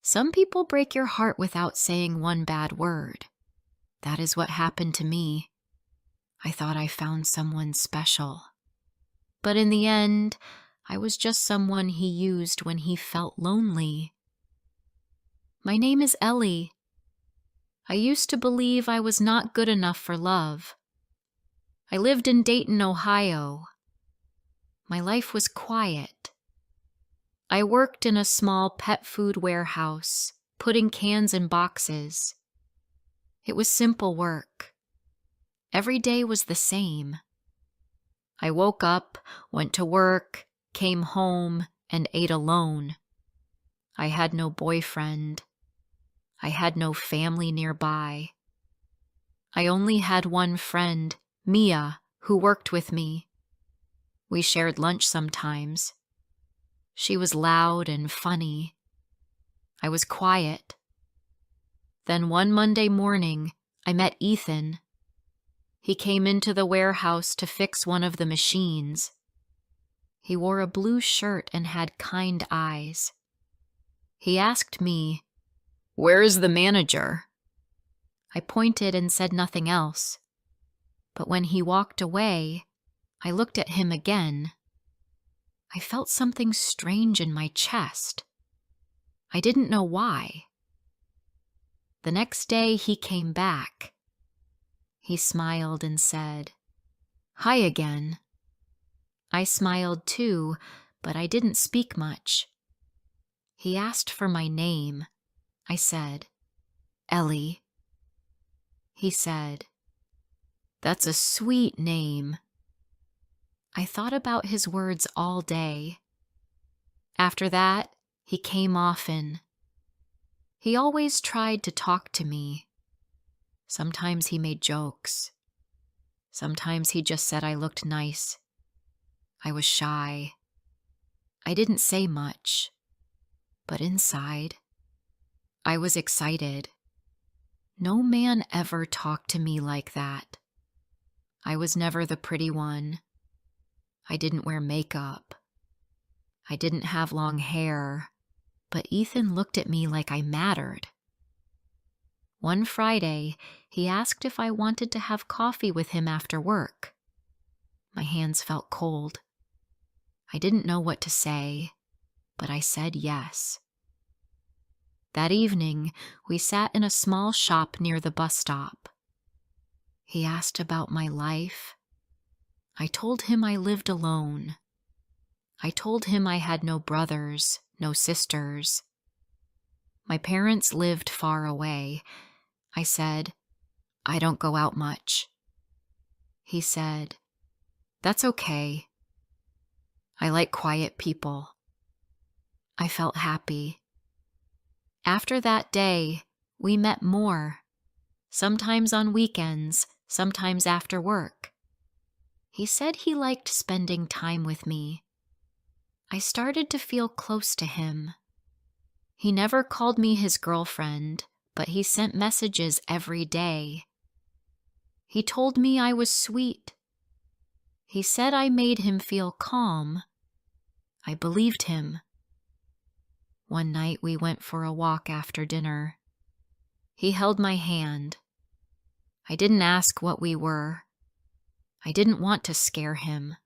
Some people break your heart without saying one bad word. That is what happened to me. I thought I found someone special. But in the end, I was just someone he used when he felt lonely. My name is Ellie. I used to believe I was not good enough for love. I lived in Dayton, Ohio. My life was quiet. I worked in a small pet food warehouse, putting cans in boxes. It was simple work. Every day was the same. I woke up, went to work, came home, and ate alone. I had no boyfriend. I had no family nearby. I only had one friend, Mia, who worked with me. We shared lunch sometimes. She was loud and funny. I was quiet. Then one Monday morning, I met Ethan. He came into the warehouse to fix one of the machines. He wore a blue shirt and had kind eyes. He asked me, "Where is the manager?" I pointed and said nothing else. But when he walked away, I looked at him again. I felt something strange in my chest. I didn't know why. The next day he came back. He smiled and said, "Hi again." I smiled too, but I didn't speak much. He asked for my name. I said, "Ellie." He said, "That's a sweet name." I thought about his words all day. After that, he came often. He always tried to talk to me. Sometimes he made jokes. Sometimes he just said I looked nice. I was shy. I didn't say much. But inside, I was excited. No man ever talked to me like that. I was never the pretty one. I didn't wear makeup. I didn't have long hair, but Ethan looked at me like I mattered. One Friday, he asked if I wanted to have coffee with him after work. My hands felt cold. I didn't know what to say, but I said yes. That evening, we sat in a small shop near the bus stop. He asked about my life. I told him I lived alone. I told him I had no brothers, no sisters. My parents lived far away. I said, "I don't go out much." He said, "That's okay. I like quiet people." I felt happy. After that day, we met more, sometimes on weekends, sometimes after work. He said he liked spending time with me. I started to feel close to him. He never called me his girlfriend, but he sent messages every day. He told me I was sweet. He said I made him feel calm. I believed him. One night we went for a walk after dinner. He held my hand. I didn't ask what we were. I didn't want to scare him.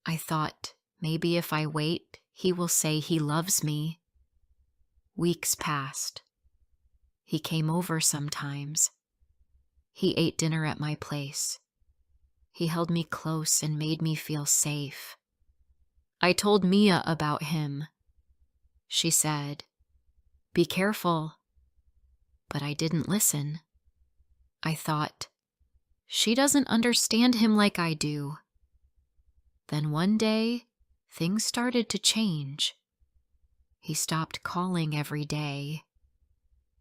I thought, maybe if I wait, he will say he loves me. Weeks passed. He came over sometimes. He ate dinner at my place. He held me close and made me feel safe. I told Mia about him. She said, "Be careful." But I didn't listen. I thought, she doesn't understand him like I do. Then one day, things started to change. He stopped calling every day.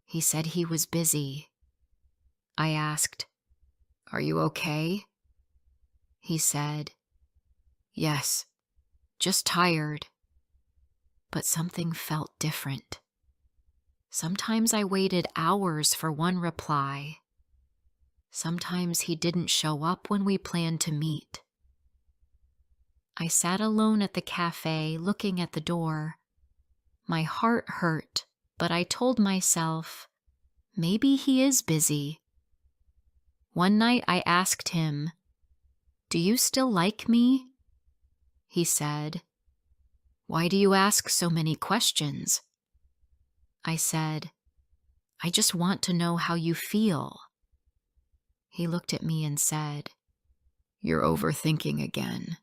He said he was busy. I asked, "Are you okay?" He said, "Yes, just tired." But something felt different. Sometimes I waited hours for one reply. Sometimes he didn't show up when we planned to meet. I sat alone at the cafe looking at the door. My heart hurt, but I told myself, maybe he is busy. One night I asked him, "Do you still like me?" He said, "Why do you ask so many questions?" I said, "I just want to know how you feel." He looked at me and said, "You're overthinking again.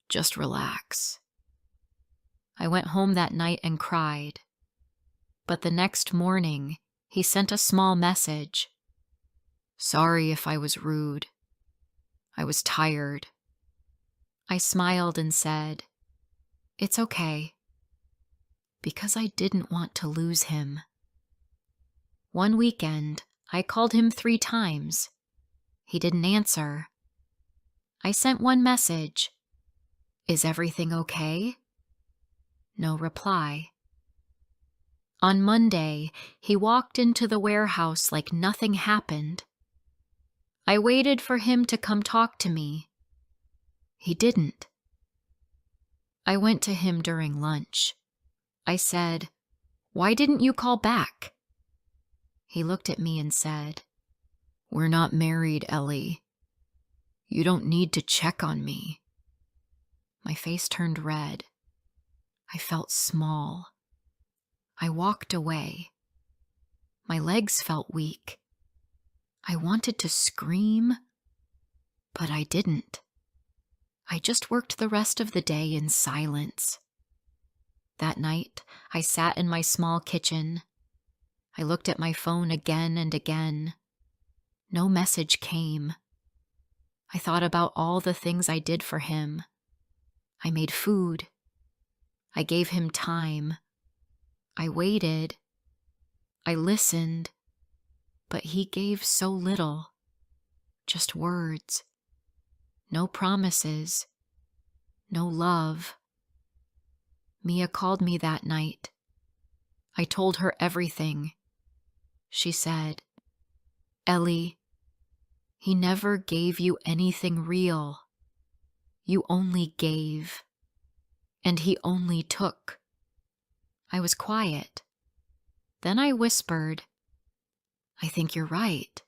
Just relax." I went home that night and cried. But the next morning, he sent a small message. "Sorry if I was rude. I was tired." I smiled and said, "It's okay," because I didn't want to lose him. One weekend, I called him 3 times. He didn't answer. I sent one message. "Is everything okay?" No reply. On Monday, he walked into the warehouse like nothing happened. I waited for him to come talk to me. He didn't. I went to him during lunch. I said, "Why didn't you call back?" He looked at me and said, "We're not married, Ellie. You don't need to check on me." My face turned red. I felt small. I walked away. My legs felt weak. I wanted to scream, but I didn't. I just worked the rest of the day in silence. That night, I sat in my small kitchen. I looked at my phone again and again. No message came. I thought about all the things I did for him. I made food. I gave him time. I waited. I listened. But he gave so little. Just words. No promises. No love. Mia called me that night. I told her everything. She said, "Ellie, he never gave you anything real. You only gave. And he only took." I was quiet. Then I whispered, "I think you're right."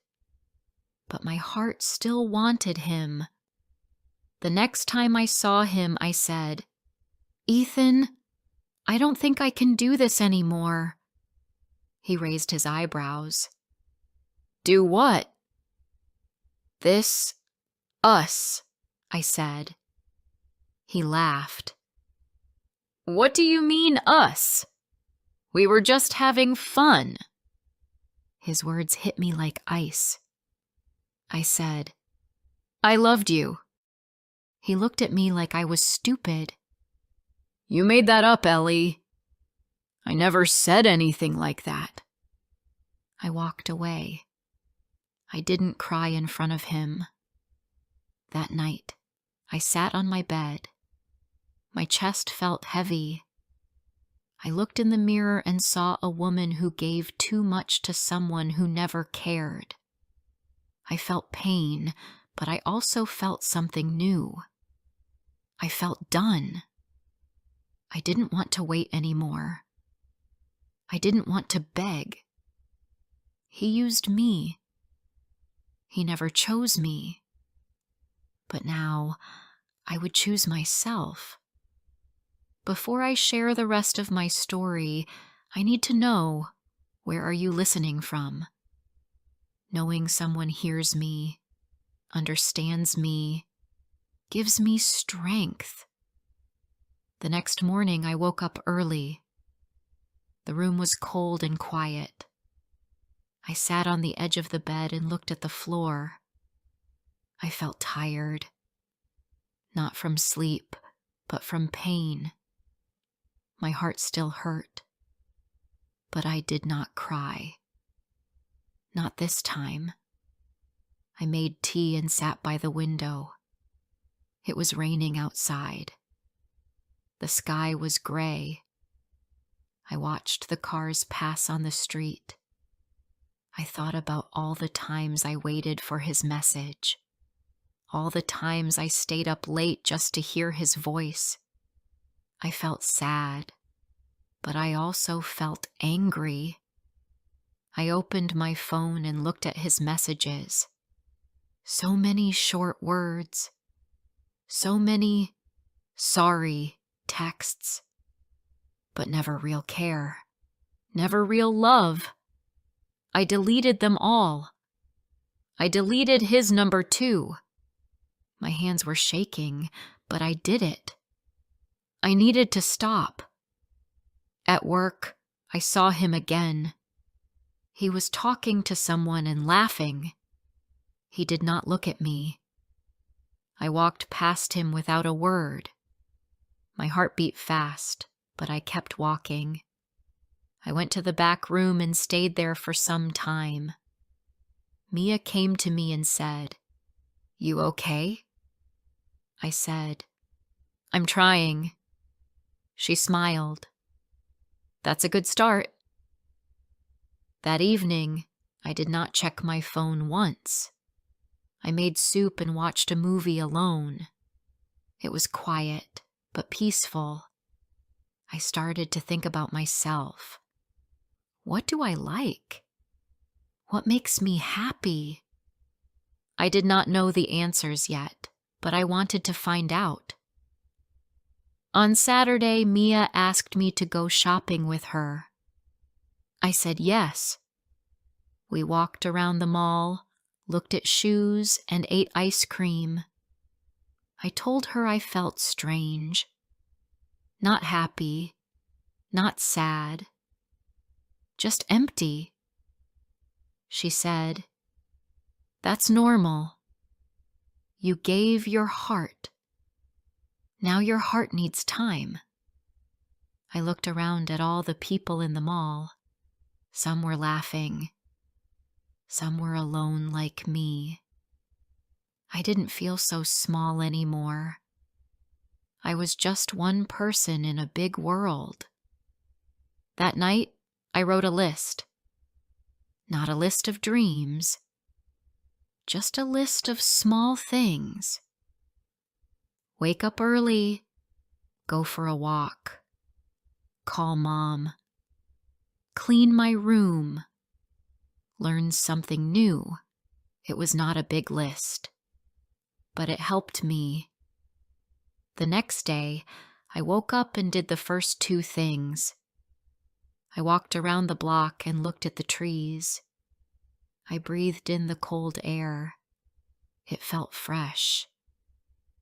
But my heart still wanted him. The next time I saw him, I said, "Ethan, I don't think I can do this anymore." He raised his eyebrows. "Do what?" "This, us," I said. He laughed. "What do you mean, us? We were just having fun." His words hit me like ice. I said, "I loved you." He looked at me like I was stupid. "You made that up, Ellie. I never said anything like that." I walked away. I didn't cry in front of him. That night, I sat on my bed. My chest felt heavy. I looked in the mirror and saw a woman who gave too much to someone who never cared. I felt pain, but I also felt something new. I felt done. I didn't want to wait anymore. I didn't want to beg. He used me. He never chose me. But now, I would choose myself. Before I share the rest of my story, I need to know, where are you listening from? Knowing someone hears me, understands me, gives me strength. The next morning, I woke up early. The room was cold and quiet. I sat on the edge of the bed and looked at the floor. I felt tired. Not from sleep, but from pain. My heart still hurt. But I did not cry. Not this time. I made tea and sat by the window. It was raining outside. The sky was gray. I watched the cars pass on the street. I thought about all the times I waited for his message. All the times I stayed up late just to hear his voice. I felt sad, but I also felt angry. I opened my phone and looked at his messages. So many short words. So many sorry texts. But never real care. Never real love. I deleted them all. I deleted his number too. My hands were shaking, but I did it. I needed to stop. At work, I saw him again. He was talking to someone and laughing. He did not look at me. I walked past him without a word. My heart beat fast, but I kept walking. I went to the back room and stayed there for some time. Mia came to me and said, "You okay?" I said, "I'm trying." She smiled. "That's a good start." That evening, I did not check my phone once. I made soup and watched a movie alone. It was quiet, but peaceful. I started to think about myself. What do I like? What makes me happy? I did not know the answers yet, but I wanted to find out. On Saturday, Mia asked me to go shopping with her. I said yes. We walked around the mall, looked at shoes, and ate ice cream. I told her I felt strange. Not happy, not sad, just empty. She said, "That's normal. You gave your heart. Now your heart needs time." I looked around at all the people in the mall. Some were laughing. Some were alone like me. I didn't feel so small anymore. I was just one person in a big world. That night, I wrote a list. Not a list of dreams, just a list of small things. Wake up early, go for a walk, call Mom, clean my room, learn something new. It was not a big list, but it helped me. The next day, I woke up and did the first two things. I walked around the block and looked at the trees. I breathed in the cold air. It felt fresh.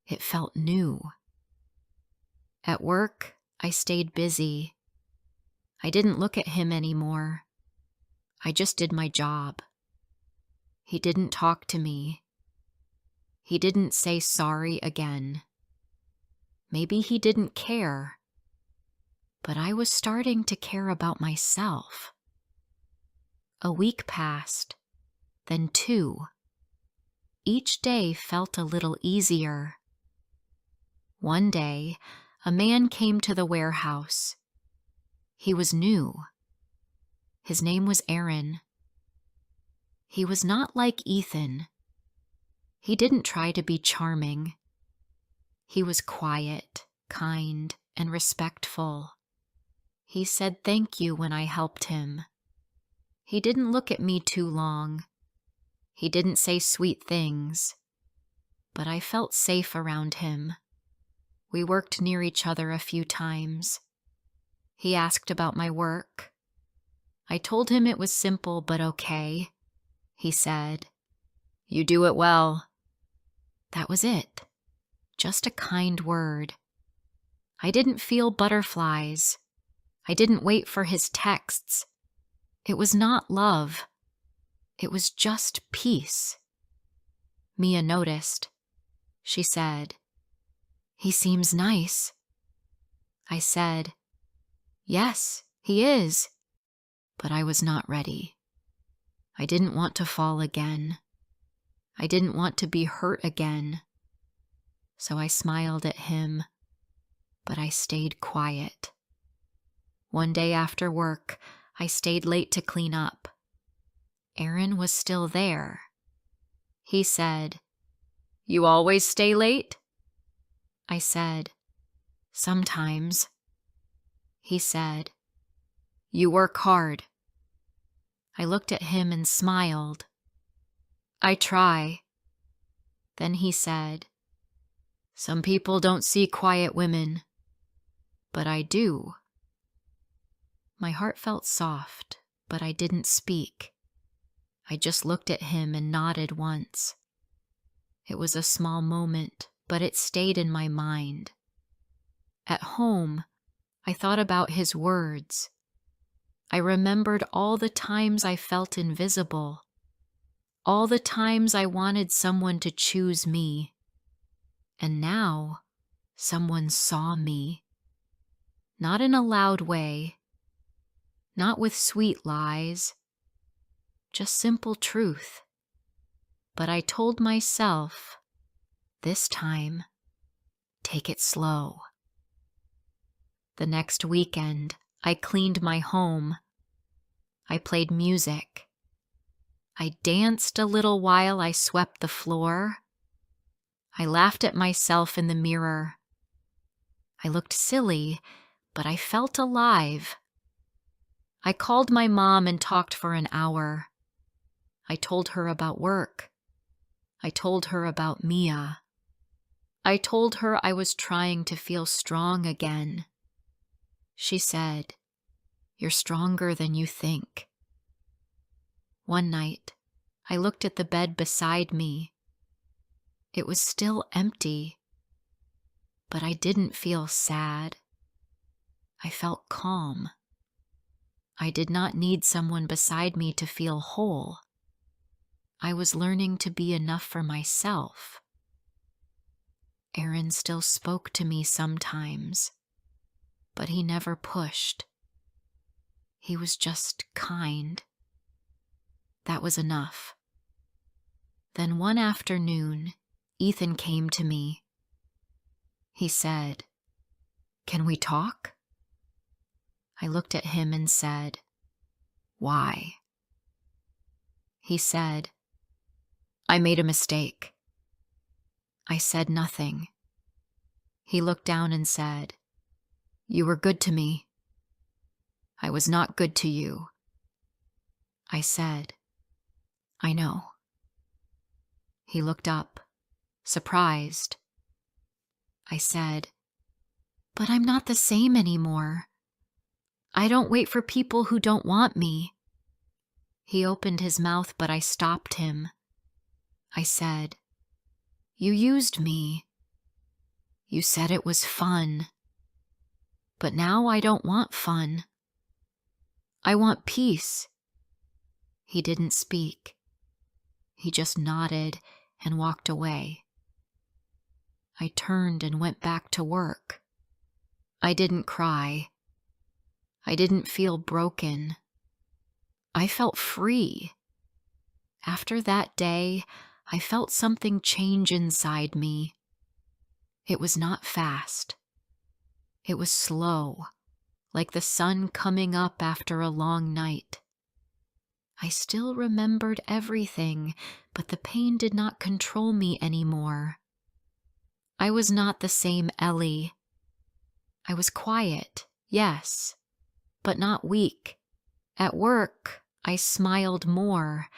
It felt new. At work, I stayed busy. I didn't look at him anymore. I just did my job. He didn't talk to me. He didn't say sorry again. Maybe he didn't care. But I was starting to care about myself. A week passed, then 2. Each day felt a little easier. One day, a man came to the warehouse. He was new. His name was Aaron. He was not like Ethan. He didn't try to be charming. He was quiet, kind, and respectful. He said thank you when I helped him. He didn't look at me too long. He didn't say sweet things. But I felt safe around him. We worked near each other a few times. He asked about my work. I told him it was simple but okay. He said, "You do it well." That was it. Just a kind word. I didn't feel butterflies. I didn't wait for his texts. It was not love. It was just peace. Mia noticed. She said, "He seems nice." I said, "Yes, he is." But I was not ready. I didn't want to fall again. I didn't want to be hurt again. So I smiled at him, but I stayed quiet. One day after work, I stayed late to clean up. Aaron was still there. He said, "You always stay late?" I said, "Sometimes." He said, You work hard." I looked at him and smiled. "I try." Then he said, "Some people don't see quiet women, but I do." My heart felt soft, but I didn't speak. I just looked at him and nodded once. It was a small moment, but it stayed in my mind. At home, I thought about his words. I remembered all the times I felt invisible, all the times I wanted someone to choose me. And now, someone saw me. Not in a loud way, not with sweet lies, just simple truth. But I told myself, this time, take it slow. The next weekend, I cleaned my home. I played music. I danced a little while I swept the floor. I laughed at myself in the mirror. I looked silly, but I felt alive. I called my mom and talked for an hour. I told her about work. I told her about Mia. I told her I was trying to feel strong again. She said, "You're stronger than you think." One night, I looked at the bed beside me. It was still empty, but I didn't feel sad. I felt calm. I did not need someone beside me to feel whole. I was learning to be enough for myself. Aaron still spoke to me sometimes, but he never pushed. He was just kind. That was enough. Then one afternoon, Ethan came to me. He said, "Can we talk?" I looked at him and said, "Why?" He said, "I made a mistake." I said nothing. He looked down and said, "You were good to me. I was not good to you." I said, "I know." He looked up, surprised. I said, "But I'm not the same anymore. I don't wait for people who don't want me." He opened his mouth, but I stopped him. I said, "You used me. You said it was fun. But now I don't want fun. I want peace." He didn't speak. He just nodded and walked away. I turned and went back to work. I didn't cry. I didn't feel broken. I felt free. After that day, I felt something change inside me. It was not fast. It was slow, like the sun coming up after a long night. I still remembered everything, but the pain did not control me anymore. I was not the same Ellie. I was quiet, yes, but not weak. At work, I smiled more.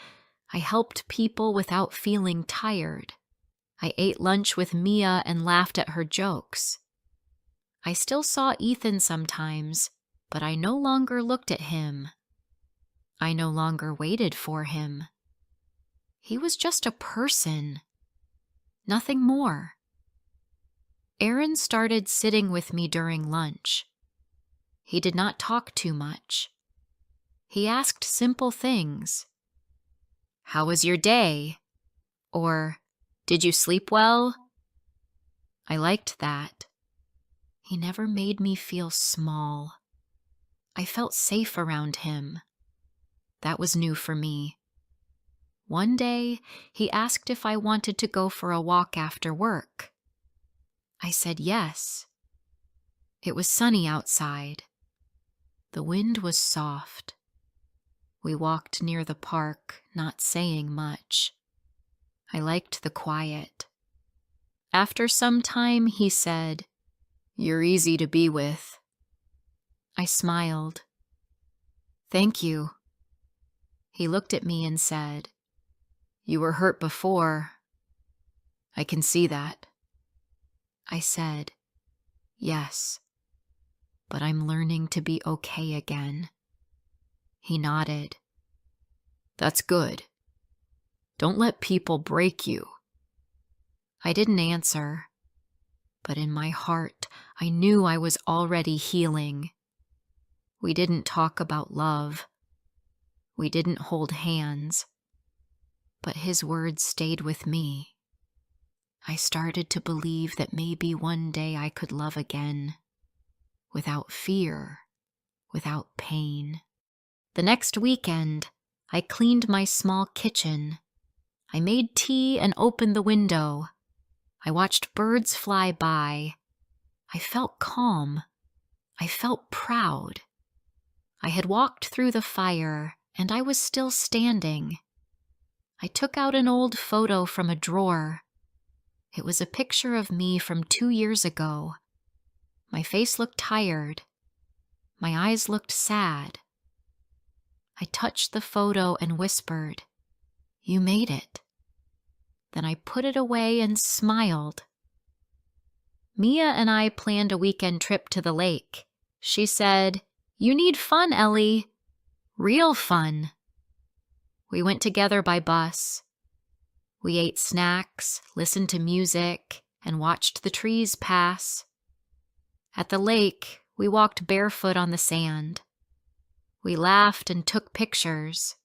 I helped people without feeling tired. I ate lunch with Mia and laughed at her jokes. I still saw Ethan sometimes, but I no longer looked at him. I no longer waited for him. He was just a person, nothing more. Aaron started sitting with me during lunch. He did not talk too much. He asked simple things. "How was your day?" Or, "Did you sleep well?" I liked that. He never made me feel small. I felt safe around him. That was new for me. One day, he asked if I wanted to go for a walk after work. I said yes. It was sunny outside. The wind was soft. We walked near the park, not saying much. I liked the quiet. After some time, he said, "You're easy to be with." I smiled. Thank you. He looked at me and said, You were hurt before. I can see that. I said, Yes, but I'm learning to be okay again. He nodded. That's good. Don't let people break you. I didn't answer, but in my heart, I knew I was already healing. We didn't talk about love. We didn't hold hands, but his words stayed with me. I started to believe that maybe one day I could love again, without fear, without pain. The next weekend, I cleaned my small kitchen. I made tea and opened the window. I watched birds fly by. I felt calm. I felt proud. I had walked through the fire, and I was still standing. I took out an old photo from a drawer. It was a picture of me from 2 years ago. My face looked tired. My eyes looked sad. I touched the photo and whispered, You made it. Then I put it away and smiled. Mia and I planned a weekend trip to the lake. She said, You need fun, Ellie. Real fun. We went together by bus. We ate snacks, listened to music, and watched the trees pass. At the lake, we walked barefoot on the sand. We laughed and took pictures.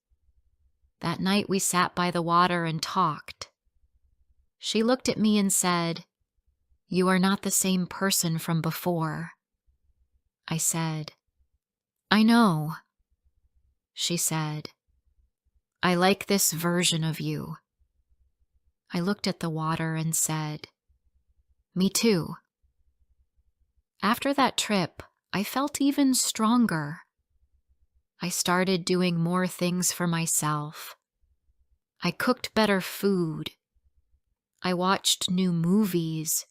That night we sat by the water and talked. She looked at me and said, You are not the same person from before. I said, I know. She said, I like this version of you. I looked at the water and said, Me too. After that trip, I felt even stronger. I started doing more things for myself. I cooked better food. I watched new movies.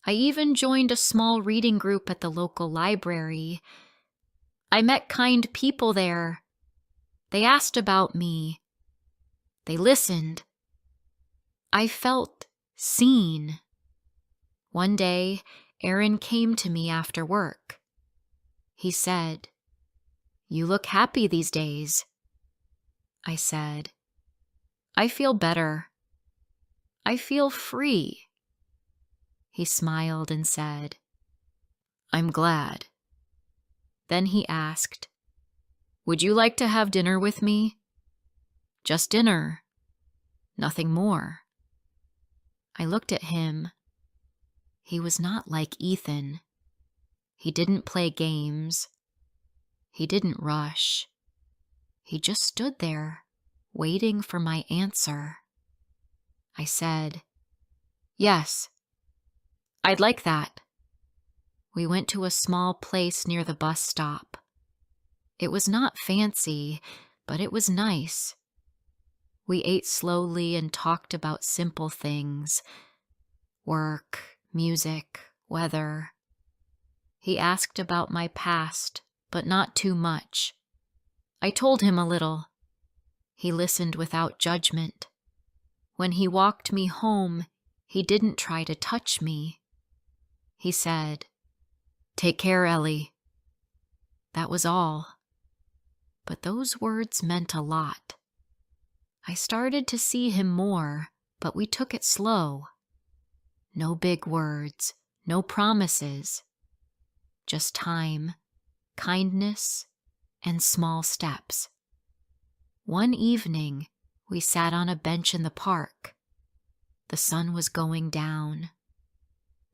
I even joined a small reading group at the local library. I met kind people there. They asked about me. They listened. I felt seen. One day, Aaron came to me after work. He said, You look happy these days. I said, I feel better. I feel free. He smiled and said, I'm glad. Then he asked, Would you like to have dinner with me? Just dinner. Nothing more. I looked at him. He was not like Ethan. He didn't play games. He didn't rush. He just stood there, waiting for my answer. I said, Yes, I'd like that. We went to a small place near the bus stop. It was not fancy, but it was nice. We ate slowly and talked about simple things: work, music, weather. He asked about my past, but not too much. I told him a little. He listened without judgment. When he walked me home, he didn't try to touch me. He said, Take care, Ellie. That was all. But those words meant a lot. I started to see him more, but we took it slow. No big words, no promises. Just time, kindness, and small steps. One evening, we sat on a bench in the park. The sun was going down.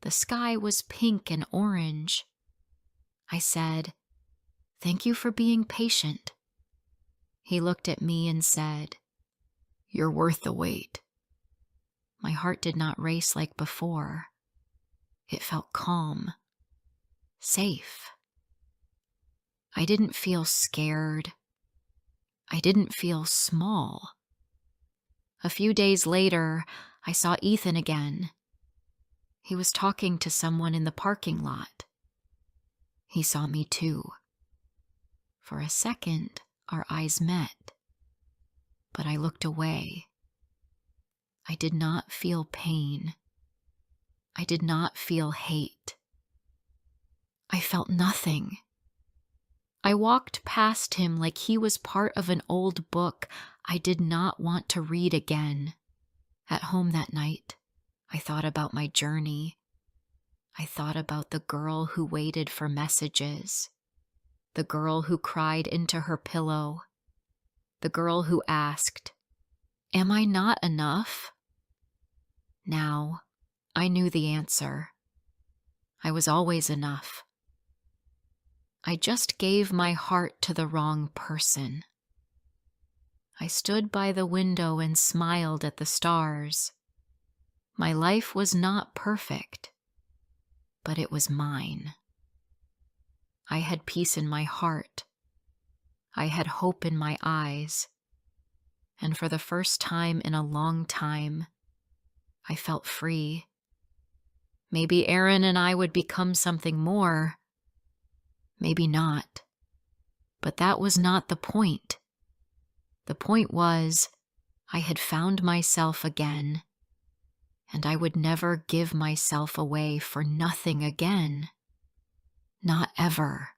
The sky was pink and orange. I said, Thank you for being patient. He looked at me and said, You're worth the wait. My heart did not race like before. It felt calm, safe. I didn't feel scared. I didn't feel small. A few days later, I saw Ethan again. He was talking to someone in the parking lot. He saw me too. For a second, our eyes met, but I looked away. I did not feel pain. I did not feel hate. I felt nothing. I walked past him like he was part of an old book I did not want to read again. At home that night, I thought about my journey. I thought about the girl who waited for messages, the girl who cried into her pillow, the girl who asked, "Am I not enough?" Now, I knew the answer. I was always enough. I just gave my heart to the wrong person. I stood by the window and smiled at the stars. My life was not perfect, but it was mine. I had peace in my heart. I had hope in my eyes. And for the first time in a long time, I felt free. Maybe Aaron and I would become something more. Maybe not. But that was not the point. The point was, I had found myself again, and I would never give myself away for nothing again. Not ever.